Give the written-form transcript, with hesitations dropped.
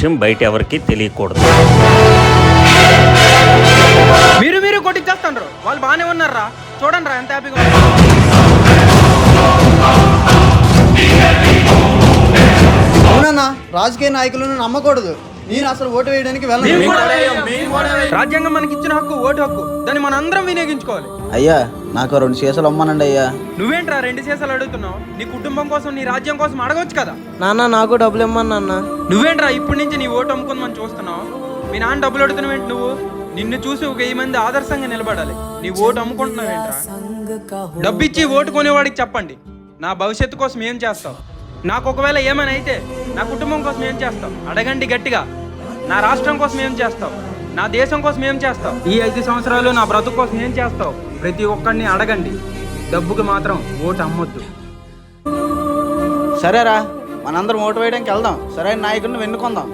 విషయం బయట ఎవరికి తెలియకూడదు. మీరు కొట్టించేస్తాండ్రు, వాళ్ళు బాగానే ఉన్నారా? చూడండి రా ఎంత హ్యాపీగా. అవునన్నా, రాజకీయ నాయకులను నమ్మకూడదు. నేను అసలు ఓటు వేయడానికి వెళ్ళను. రాజ్యాంగం మనకి ఇచ్చిన హక్కు ఓటు హక్కు, దాన్ని మన అందరం వినియోగించుకోవాలి. అయ్యా, నాకు 2 సీసాలు అమ్మానండి అయ్యా. నువ్వేంట్రా 2 సీసాలు అడుగుతున్నావు? నీ కుటుంబం కోసం, నీ రాజ్యం కోసం అడగొచ్చు కదా. నాన్న నాకు డబ్బులు ఇమ్మని నాన్న. నువ్వేంట్రా ఇప్పటి నుంచి నీ ఓటు అమ్ముకుందని చూస్తున్నావు? మీ నాన్న డబ్బులు అడుగుతున్నావేంటి నువ్వు? నిన్ను చూసి 1000 మంది ఆదర్శంగా నిలబడాలి. నీ ఓటు అమ్ముకుంటున్నావేంట్రా? డబ్బిచ్చి ఓటు కొనేవాడికి చెప్పండి, నా భవిష్యత్తు కోసం ఏం చేస్తావు, నాకు ఒకవేళ ఏమైనా అయితే నా కుటుంబం కోసం ఏం చేస్తావు అడగండి గట్టిగా. నా రాష్ట్రం కోసం ఏం చేస్తావు, నా దేశం కోసం ఏం చేస్తావు, ఈ 5 సంవత్సరాలు నా బ్రతుకు కోసం ఏం చేస్తావు, ప్రతి ఒక్కడిని అడగండి. డబ్బుకి మాత్రం ఓటు అమ్మొద్దు. సరేరా, మనందరం ఓటు వేయడానికి వెళ్దాం. సరైన నాయకుడిని ఎన్నుకుందాం.